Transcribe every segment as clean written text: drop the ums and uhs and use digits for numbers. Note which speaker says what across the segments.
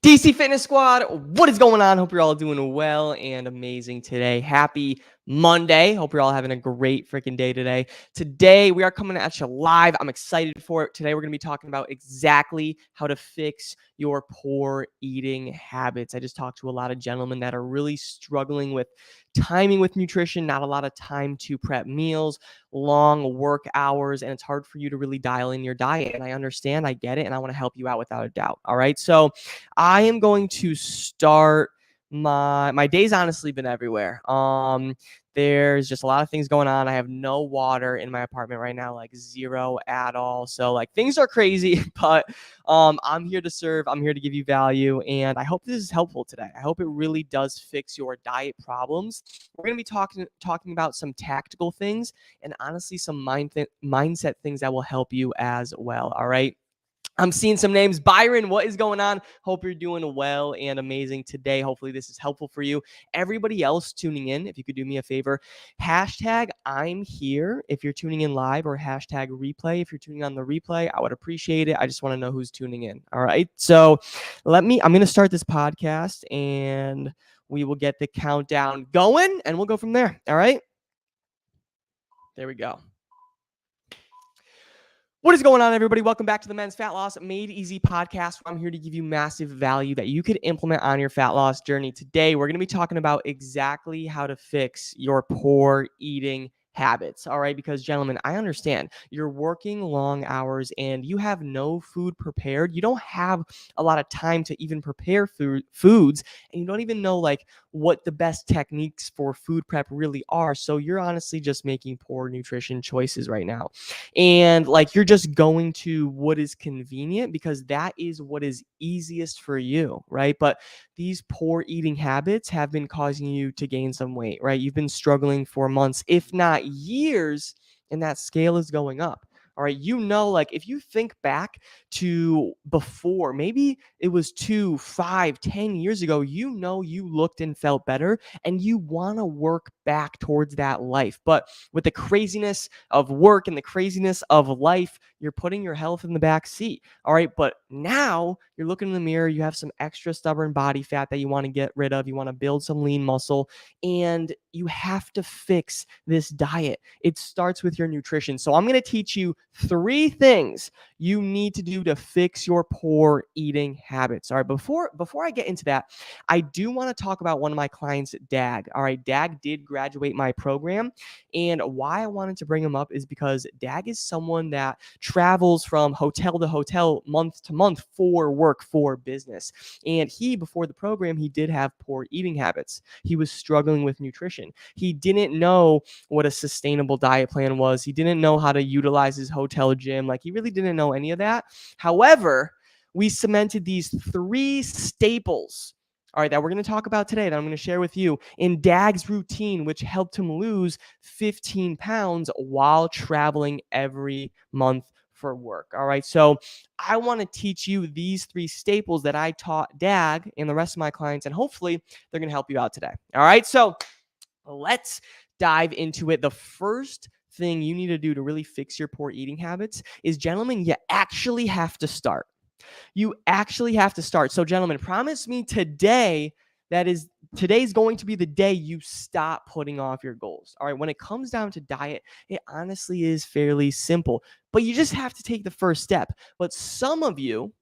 Speaker 1: DC Fitness Squad, what is going on? Hope you're all doing well and amazing today. Happy Monday. Hope you're all having a great freaking day today. Today, we are coming at you live. I'm excited for it. Today, we're going to be talking about exactly how to fix your poor eating habits. I just talked to a lot of gentlemen that are really struggling with timing with nutrition, not a lot of time to prep meals, long work hours, and it's hard for you to really dial in your diet. And I understand, I get it, and I want to help you out without a doubt. All right. So, I am going to start my day's honestly been everywhere. There's just a lot of things going on. I have no water in my apartment right now, like zero at all. So like things are crazy, but I'm here to serve. I'm here to give you value, and I hope this is helpful today. I hope it really does fix your diet problems. We're gonna be talking about some tactical things and honestly some mindset things that will help you as well. All right. I'm seeing some names. Byron, what is going on? Hope you're doing well and amazing today. Hopefully, this is helpful for you. Everybody else tuning in, if you could do me a favor, hashtag I'm here if you're tuning in live, or hashtag replay if you're tuning on the replay. I would appreciate it. I just want to know who's tuning in. All right. So I'm going to start this podcast and we will get the countdown going and we'll go from there. All right. There we go. What is going on, everybody? Welcome back to the Men's Fat Loss Made Easy podcast. I'm here to give you massive value that you could implement on your fat loss journey. Today, we're going to be talking about exactly how to fix your poor eating habits. All right, because gentlemen, I understand you're working long hours and you have no food prepared. You don't have a lot of time to even prepare foods, and you don't even know like what the best techniques for food prep really are. So you're honestly just making poor nutrition choices right now. And like you're just going to what is convenient because that is what is easiest for you, right? But these poor eating habits have been causing you to gain some weight, right? You've been struggling for months, if not years, and that scale is going up. All right. Like if you think back to before, maybe it was 2, 5, 10 years ago, you looked and felt better and you want to work back towards that life. But with the craziness of work and the craziness of life, you're putting your health in the back seat. All right. But now you're looking in the mirror, you have some extra stubborn body fat that you want to get rid of. You want to build some lean muscle, and you have to fix this diet. It starts with your nutrition. So I'm going to teach you 3 things you need to do to fix your poor eating habits. All right. Before I get into that, I do want to talk about one of my clients, Dag. All right. Dag did graduate my program. And why I wanted to bring him up is because Dag is someone that travels from hotel to hotel, month to month for work, for business. And before the program, he did have poor eating habits. He was struggling with nutrition. He didn't know what a sustainable diet plan was. He didn't know how to utilize his hotel gym. Like he really didn't know any of that. However, we cemented these 3 staples, all right, that we're going to talk about today, that I'm going to share with you in Dag's routine, which helped him lose 15 pounds while traveling every month for work. All right. So I want to teach you these 3 staples that I taught Dag and the rest of my clients, and hopefully they're going to help you out today. All right. So let's dive into it. The first thing you need to do to really fix your poor eating habits is, gentlemen, you actually have to start. You actually have to start. So, gentlemen, promise me today today's going to be the day you stop putting off your goals. All right. When it comes down to diet, it honestly is fairly simple, but you just have to take the first step. But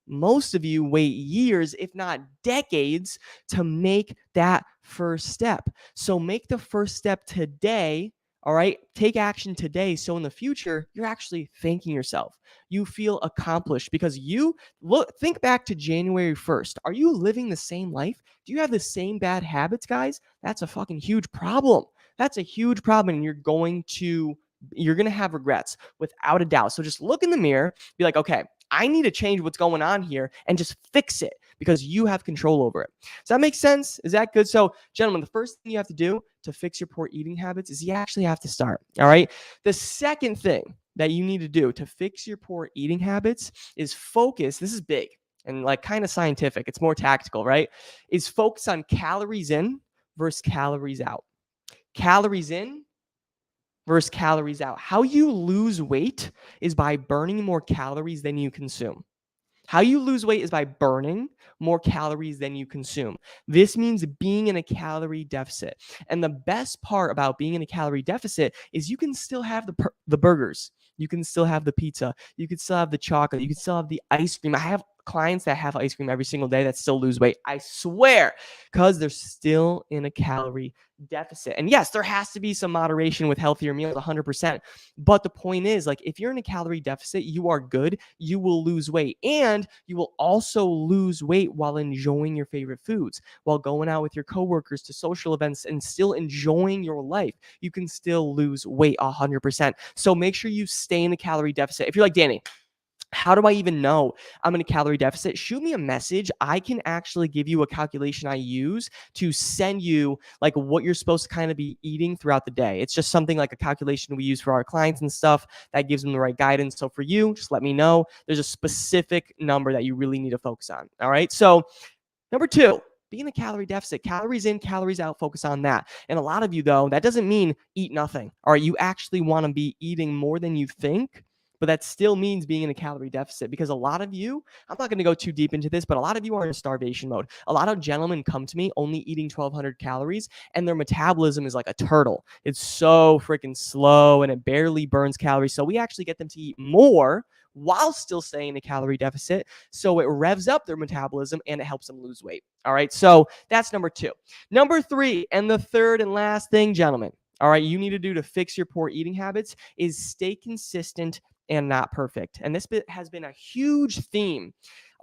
Speaker 1: most of you wait years, if not decades, to make that first step. So make the first step today. All right. Take action today. So in the future, you're actually thanking yourself. You feel accomplished because think back to January 1st. Are you living the same life? Do you have the same bad habits, guys? That's a fucking huge problem. That's a huge problem. And you're going to have regrets without a doubt. So just look in the mirror, be like, okay, I need to change what's going on here and just fix it because you have control over it. Does that make sense? Is that good? So, gentlemen, the first thing you have to do to fix your poor eating habits is you actually have to start. All right. The second thing that you need to do to fix your poor eating habits is focus. This is big and like kind of scientific. It's more tactical, right? Is focus on calories in versus calories out. Calories in versus calories out. How you lose weight is by burning more calories than you consume. How you lose weight is by burning more calories than you consume. This means being in a calorie deficit. And the best part about being in a calorie deficit is you can still have the burgers. You can still have the pizza. You can still have the chocolate. You can still have the ice cream. I have clients that have ice cream every single day that still lose weight. I swear, because they're still in a calorie deficit. And yes, there has to be some moderation with healthier meals, 100%. But the point is, like, if you're in a calorie deficit, you are good. You will lose weight. And you will also lose weight while enjoying your favorite foods, while going out with your coworkers to social events and still enjoying your life. You can still lose weight 100%. So make sure you stay in the calorie deficit. If you're like, Danny, how do I even know I'm in a calorie deficit? Shoot me a message. I can actually give you a calculation I use to send you like what you're supposed to kind of be eating throughout the day. It's just something like a calculation we use for our clients and stuff that gives them the right guidance. So for you, just let me know. There's a specific number that you really need to focus on. All right. So number 2, be in a calorie deficit. Calories in, calories out, focus on that. And a lot of you, though, that doesn't mean eat nothing. All right, you actually want to be eating more than you think, but that still means being in a calorie deficit because a lot of you, I'm not going to go too deep into this, but a lot of you are in starvation mode. A lot of gentlemen come to me only eating 1,200 calories, and their metabolism is like a turtle. It's so freaking slow, and it barely burns calories. So we actually get them to eat more while still staying in a calorie deficit. So it revs up their metabolism and it helps them lose weight. All right. So that's number 2. Number 3, and the third and last thing, gentlemen, all right, you need to do to fix your poor eating habits is stay consistent and not perfect. And this has been a huge theme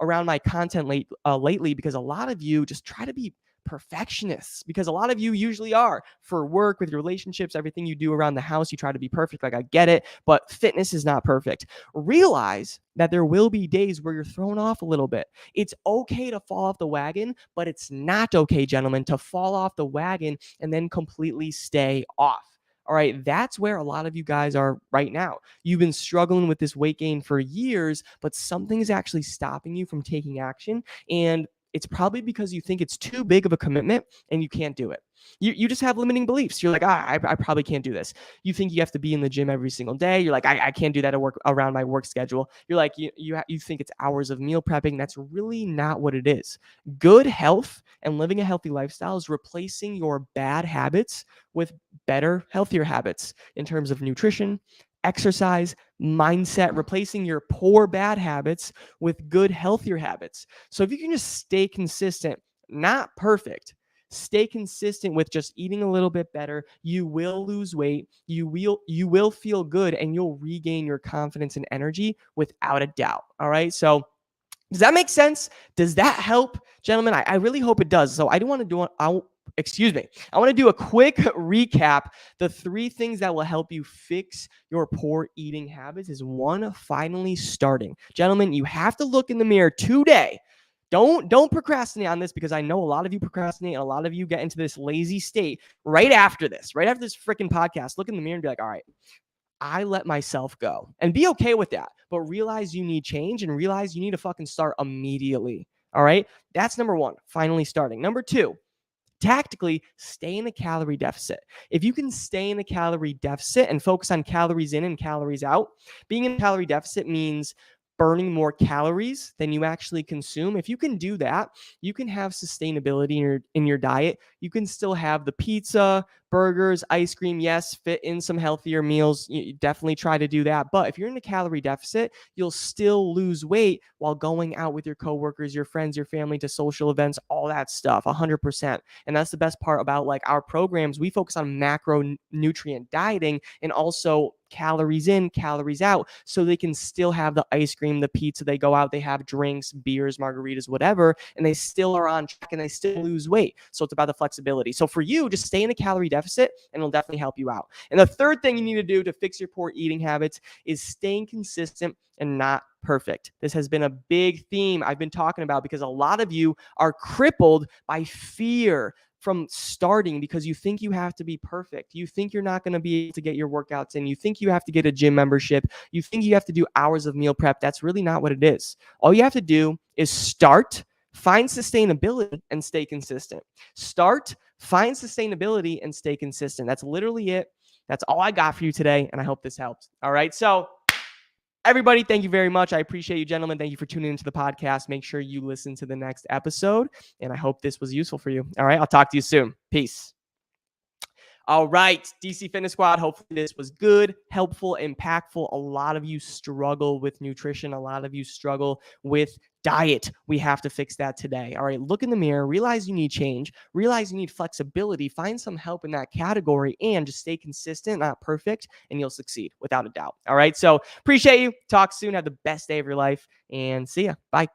Speaker 1: around my content lately because a lot of you just try to be perfectionists, because a lot of you usually are for work, with your relationships, everything you do around the house. You try to be perfect. Like, I get it, but fitness is not perfect. Realize that there will be days where you're thrown off a little bit. It's okay to fall off the wagon, but it's not okay, gentlemen, to fall off the wagon and then completely stay off. All right, that's where a lot of you guys are right now. You've been struggling with this weight gain for years, but something is actually stopping you from taking action. And it's probably because you think it's too big of a commitment and you can't do it. You just have limiting beliefs. You're like, I probably can't do this. You think you have to be in the gym every single day. You're like, I can't do that at work, around my work schedule. You're like, you think it's hours of meal prepping. That's really not what it is. Good health and living a healthy lifestyle is replacing your bad habits with better, healthier habits in terms of nutrition, exercise, mindset, replacing your poor bad habits with good, healthier habits. So if you can just stay consistent, not perfect, stay consistent with just eating a little bit better, you will lose weight, you will feel good, and you'll regain your confidence and energy without a doubt. All right. So does that make sense? Does that help, gentlemen? I really hope it does. So I do want to do excuse me. I want to do a quick recap. The 3 things that will help you fix your poor eating habits is 1, finally starting. Gentlemen, you have to look in the mirror today. Don't procrastinate on this, because I know a lot of you procrastinate and a lot of you get into this lazy state right after this freaking podcast. Look in the mirror and be like, all right, I let myself go, and be okay with that. But realize you need change and realize you need to fucking start immediately. All right. That's number 1, finally starting. Number 2, tactically stay in a calorie deficit. If you can stay in a calorie deficit and focus on calories in and calories out, being in a calorie deficit means burning more calories than you actually consume. If you can do that, you can have sustainability in your diet. You can still have the pizza, burgers, ice cream. Yes, fit in some healthier meals. You definitely try to do that. But if you're in a calorie deficit, you'll still lose weight while going out with your coworkers, your friends, your family to social events, all that stuff, 100%. And that's the best part about like our programs. We focus on macronutrient dieting and also calories in, calories out, so they can still have the ice cream, the pizza. They go out, they have drinks, beers, margaritas, whatever, and they still are on track and they still lose weight. So it's about the flexibility. So for you, just stay in a calorie deficit and it'll definitely help you out. And the third thing you need to do to fix your poor eating habits is staying consistent and not perfect. This has been a big theme I've been talking about because a lot of you are crippled by fear from starting because you think you have to be perfect. You think you're not going to be able to get your workouts in. You think you have to get a gym membership. You think you have to do hours of meal prep. That's really not what it is. All you have to do is start, find sustainability, and stay consistent. Start, find sustainability, and stay consistent. That's literally it. That's all I got for you today, and I hope this helped. All right, so Everybody, thank you very much. I appreciate you, gentlemen. Thank you for tuning into the podcast. Make sure you listen to the next episode, and I hope this was useful for you. All right, I'll talk to you soon. Peace. All right, DC Fitness Squad. Hopefully, this was good, helpful, impactful. A lot of you struggle with nutrition. A lot of you struggle with diet. We have to fix that today. All right, look in the mirror, realize you need change, realize you need flexibility, find some help in that category, and just stay consistent, not perfect, and you'll succeed without a doubt. All right, so appreciate you. Talk soon. Have the best day of your life, and see ya. Bye.